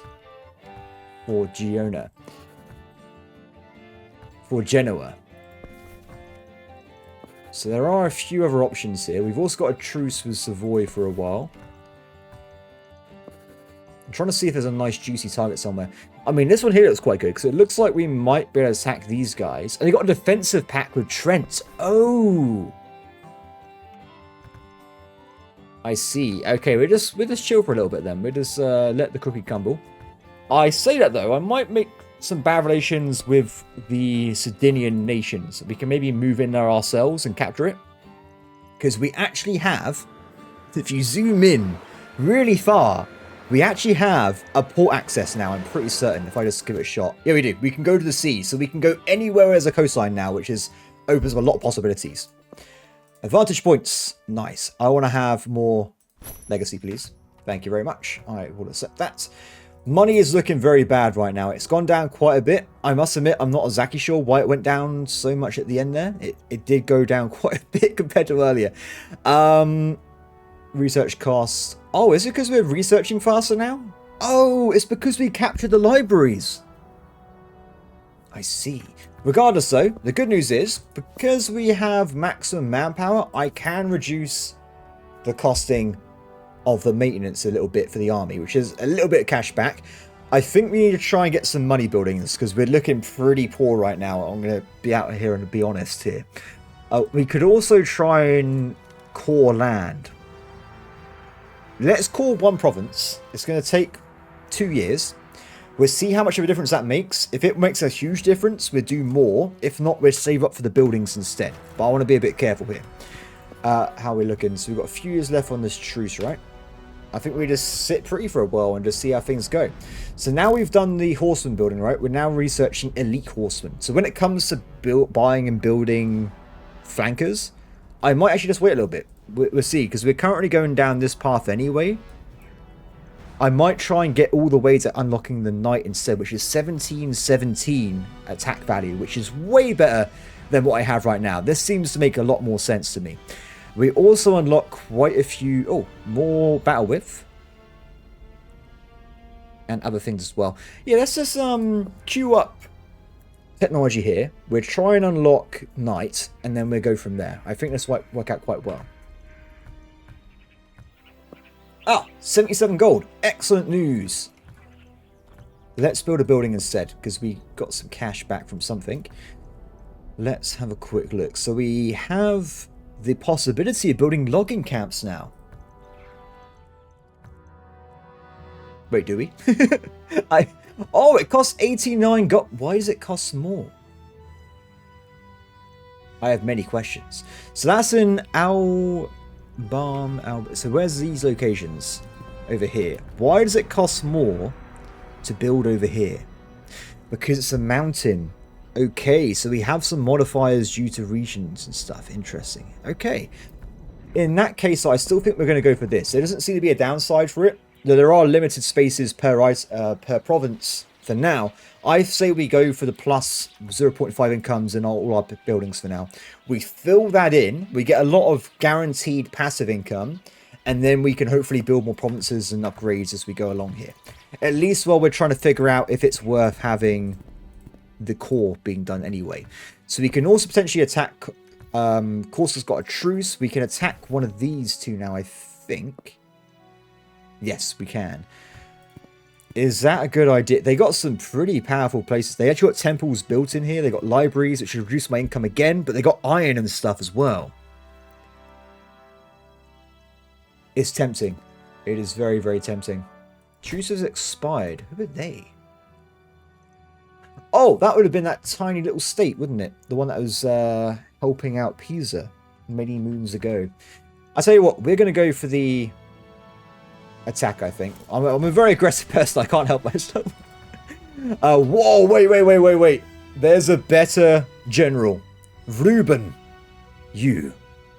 for Girona. For Genoa. So there are a few other options here. We've also got a truce with Savoy for a while. I'm trying to see if there's a nice juicy target somewhere. I mean, this one here looks quite good because it looks like we might be able to attack these guys. And they got a defensive pact with Trent. Oh, I see. Okay, we'll just chill for a little bit then. We'll just let the cookie crumble. I say that though, I might make some bad relations with the Sardinian nations. We can maybe move in there ourselves and capture it. Because we actually have, if you zoom in really far, we actually have a port access now, I'm pretty certain, if I just give it a shot. Yeah, we do. We can go to the sea, so we can go anywhere as a coastline now, which opens up a lot of possibilities. Advantage points. Nice. I want to have more legacy, please. Thank you very much. I will accept that. Money is looking very bad right now. It's gone down quite a bit. I must admit, I'm not exactly sure why it went down so much at the end there. It did go down quite a bit compared to earlier. Research costs. Oh, is it because we're researching faster now? Oh, it's because we captured the libraries. I see. Regardless though, the good news is, because we have maximum manpower, I can reduce the costing of the maintenance a little bit for the army, which is a little bit of cash back. I think we need to try and get some money buildings, because we're looking pretty poor right now. I'm going to be out here and be honest here. We could also try and core land. Let's core one province. It's going to take 2 years. We'll see how much of a difference that makes. If it makes a huge difference, we'll do more. If not, we'll save up for the buildings instead. But I want to be a bit careful here. How are we looking? So we've got a few years left on this truce, right? I think we just sit pretty for a while and just see how things go. So now we've done the horseman building, right? We're now researching elite horsemen. So when it comes to buying and building flankers, I might actually just wait a little bit. We'll see, because we're currently going down this path anyway. I might try and get all the way to unlocking the knight instead, which is 1717 attack value, which is way better than what I have right now. This seems to make a lot more sense to me. We also unlock quite a few... Oh, more battle width. And other things as well. Yeah, let's just queue up technology here. We'll try and unlock knight, and then we'll go from there. I think this might work out quite well. Ah, 77 gold. Excellent news. Let's build a building instead, because we got some cash back from something. Let's have a quick look. So we have the possibility of building logging camps now. Wait, do we? Oh, it costs 89 gold. Why does it cost more? I have many questions. So that's in So where's these locations? Over here. Why does it cost more to build over here? Because it's a mountain. Okay, so we have some modifiers due to regions and stuff. Interesting. Okay. In that case, I still think we're going to go for this. There doesn't seem to be a downside for it. There are limited spaces per province for now. I say we go for the plus 0.5 incomes in all our buildings for now. We fill that in. We get a lot of guaranteed passive income. And then we can hopefully build more provinces and upgrades as we go along here. At least while we're trying to figure out if it's worth having the core being done anyway. So we can also potentially attack... Corsa's got a truce. We can attack one of these two now, I think. Yes, we can. Is that a good idea? They got some pretty powerful places. They actually got temples built in here. They got libraries, which should reduce my income again. But they got iron and stuff as well. It's tempting. It is very, very tempting. Truce has expired. Who are they? Oh, that would have been that tiny little state, wouldn't it? The one that was helping out Pisa many moons ago. I tell you what, we're going to go for the attack, I think. I'm a very aggressive person. I can't help myself. Whoa, wait. There's a better general. Ruben, you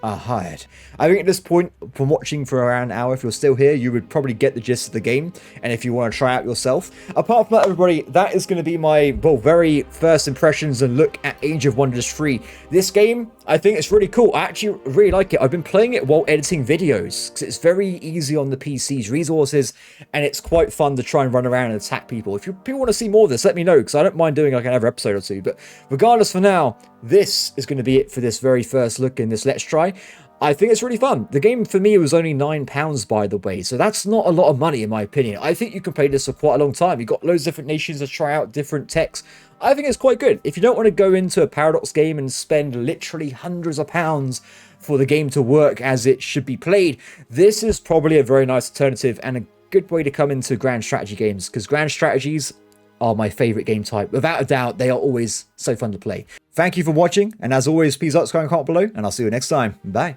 are hired. I think at this point, from watching for around an hour, if you're still here, you would probably get the gist of the game, and if you want to try out yourself. Apart from that, everybody, that is going to be my, well, very first impressions and look at Age of Wonders 3. This game, I think it's really cool. I actually really like it. I've been playing it while editing videos, because it's very easy on the PC's resources, and it's quite fun to try and run around and attack people. If people want to see more of this, let me know, because I don't mind doing like another episode or two. But regardless, for now, this is going to be it for this very first look in this Let's Try. I think it's really fun. The game for me was only £9, by the way, so that's not a lot of money in my opinion. I think you can play this for quite a long time. You've got loads of different nations to try out, different techs. I think it's quite good. If you don't want to go into a Paradox game and spend literally hundreds of pounds for the game to work as it should be played, this is probably a very nice alternative and a good way to come into grand strategy games, because grand strategies are my favorite game type. Without a doubt, they are always so fun to play. Thank you for watching, and as always, please like, subscribe, and comment below, and I'll see you next time. Bye.